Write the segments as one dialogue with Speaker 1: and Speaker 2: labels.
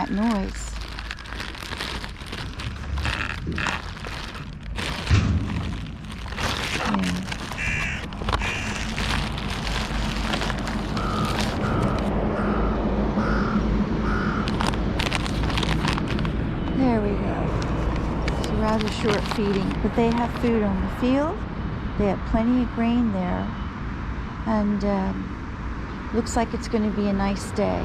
Speaker 1: that noise. Yeah. There we go. It's a rather short feeding, but they have food on the field. They have plenty of grain there, and looks like it's going to be a nice day.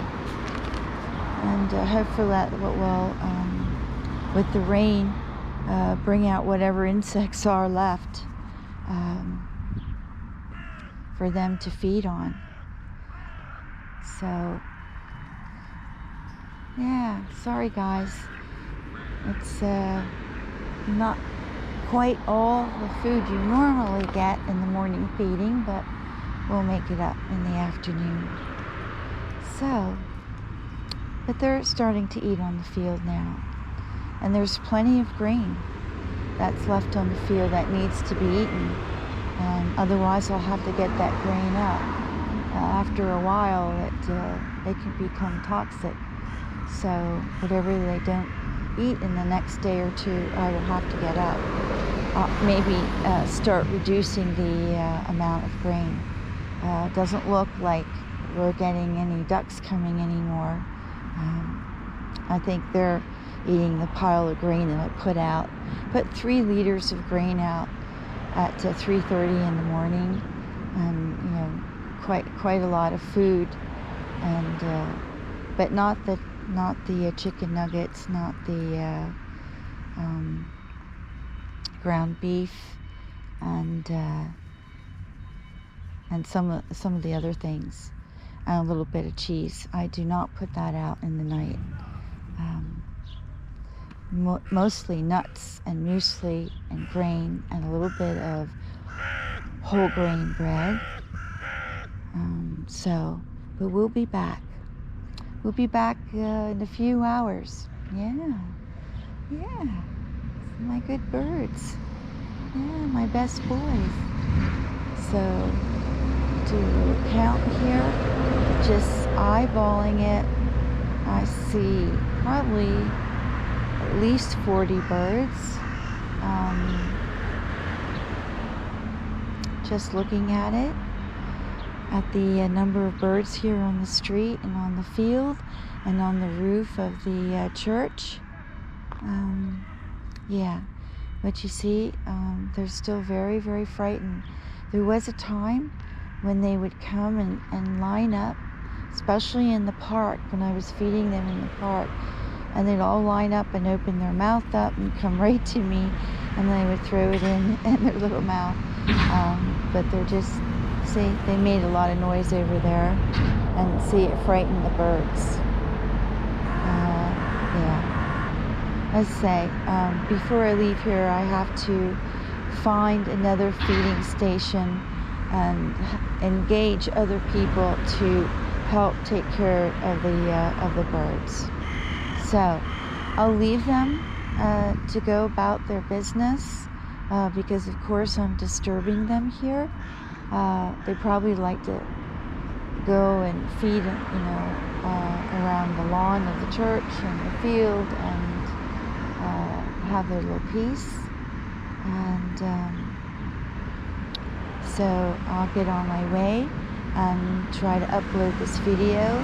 Speaker 1: And hopefully that will, with the rain, bring out whatever insects are left for them to feed on. So, yeah, sorry guys. It's not quite all the food you normally get in the morning feeding, but we'll make it up in the afternoon. So, but they're starting to eat on the field now. And there's plenty of grain that's left on the field that needs to be eaten. Otherwise, I'll have to get that grain up. After a while, they can become toxic. So whatever they don't eat in the next day or two, I will have to get up. Maybe start reducing the amount of grain. Doesn't look like we're getting any ducks coming anymore. I think they're eating the pile of grain that I put 3 liters of grain out at 3:30 in the morning, and quite a lot of food, and but not the chicken nuggets, not the ground beef, and some of the other things, and a little bit of cheese. I do not put that out in the night. Mostly nuts and muesli and grain and a little bit of whole grain bread. But we'll be back. We'll be back in a few hours. Yeah, my good birds. Yeah, my best boys. So, do a little count here. Just eyeballing it, I see probably at least 40 birds. Just looking at it, at the number of birds here on the street and on the field and on the roof of the church. Yeah, but you see, they're still very, very frightened. There was a time when they would come and line up, especially in the park, when I was feeding them in the park, and they'd all line up and open their mouth up and come right to me, and they would throw it in their little mouth. But they're just, see, they made a lot of noise over there, and see, it frightened the birds. Yeah. Let's say, before I leave here, I have to find another feeding station and engage other people to help take care of the birds. So I'll leave them to go about their business, because of course I'm disturbing them here. They probably like to go and feed, around the lawn of the church and the field, and have their little peace. And so I'll get on my way and try to upload this video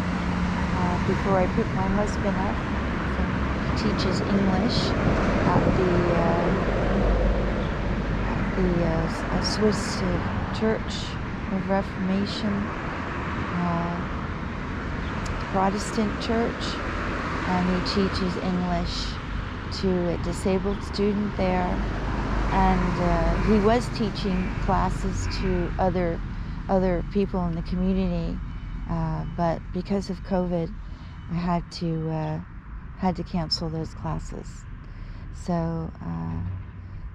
Speaker 1: before I pick my husband up. He teaches English at the Swiss Church of Reformation, Protestant church, and he teaches English to a disabled student there. And he was teaching classes to other people in the community, but because of COVID, I had to cancel those classes. So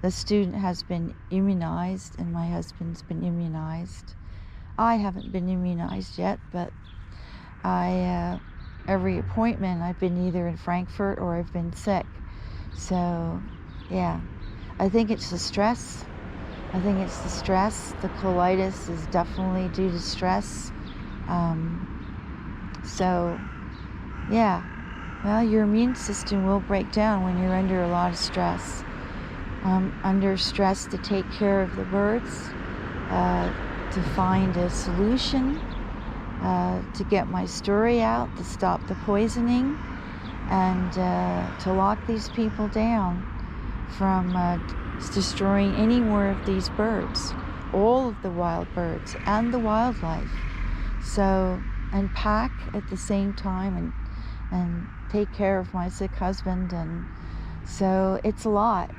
Speaker 1: the student has been immunized, and my husband's been immunized. I haven't been immunized yet, but every appointment I've been either in Frankfurt or I've been sick. So yeah, I think it's the stress. The colitis is definitely due to stress. So yeah, well, your immune system will break down when you're under a lot of stress. Under stress to take care of the birds, to find a solution, to get my story out, to stop the poisoning, and to lock these people down from destroying any more of these birds, all of the wild birds and the wildlife. So, and pack at the same time and take care of my sick husband. And so it's a lot.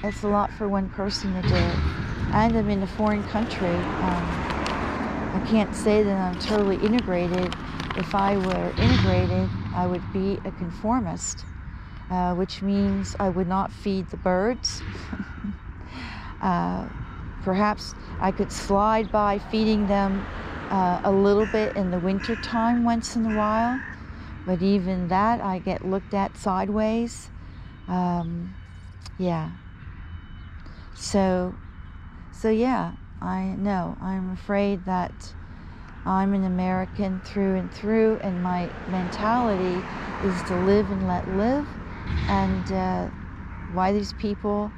Speaker 1: It's a lot for one person to do. And I'm in a foreign country. I can't say that I'm totally integrated. If I were integrated, I would be a conformist, which means I would not feed the birds. Perhaps I could slide by feeding them a little bit in the winter time once in a while, but even that I get looked at sideways. Yeah. So yeah, I know. I'm afraid that I'm an American through and through, and my mentality is to live and let live. And why these people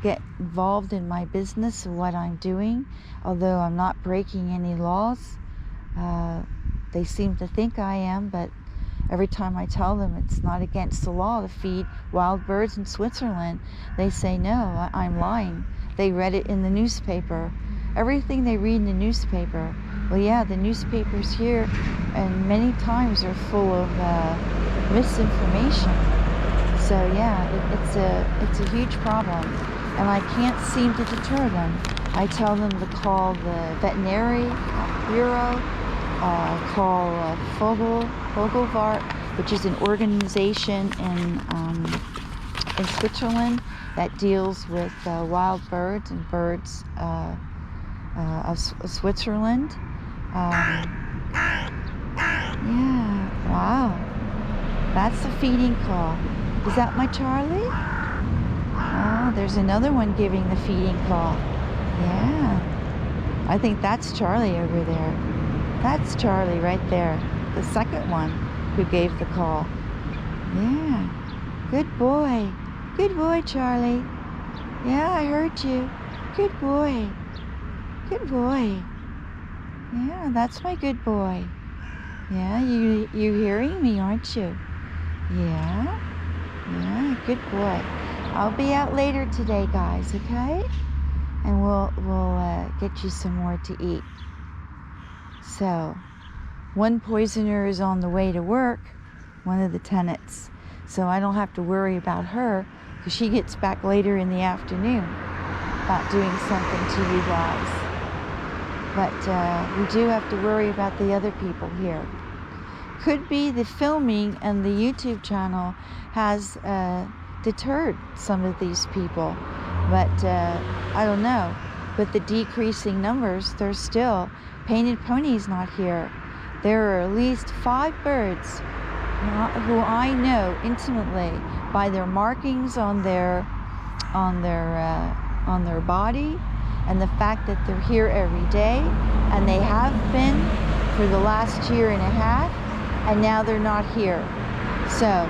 Speaker 1: get involved in my business and what I'm doing, although I'm not breaking any laws. They seem to think I am, but every time I tell them it's not against the law to feed wild birds in Switzerland, they say no, I'm lying. They read it in the newspaper. Everything they read in the newspaper. Well, yeah, the newspapers here and many times are full of misinformation. So yeah, it's a huge problem, and I can't seem to deter them. I tell them to call the veterinary bureau, call Vogelwart, which is an organization in Switzerland that deals with wild birds and birds of Switzerland. Yeah, wow. That's the feeding call. Is that my Charlie? Oh, there's another one giving the feeding call. Yeah. I think that's Charlie over there. That's Charlie right there. The second one who gave the call. Yeah. Good boy. Good boy, Charlie. Yeah, I heard you. Good boy. Good boy. Yeah, that's my good boy. Yeah, you hearing me, aren't you? Yeah. Yeah, good boy. I'll be out later today, guys, okay? And we'll get you some more to eat. So, one poisoner is on the way to work, one of the tenants. So I don't have to worry about her, because she gets back later in the afternoon about doing something to you guys. But we do have to worry about the other people here. Could be the filming and the YouTube channel has deterred some of these people, but I don't know. With the decreasing numbers, there's still Painted Pony's not here. There are at least 5 birds who I know intimately by their markings on their body, and the fact that they're here every day, and they have been for the last year and a half, and now they're not here. So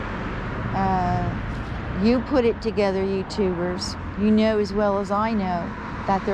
Speaker 1: you put it together, YouTubers. You know as well as I know that they're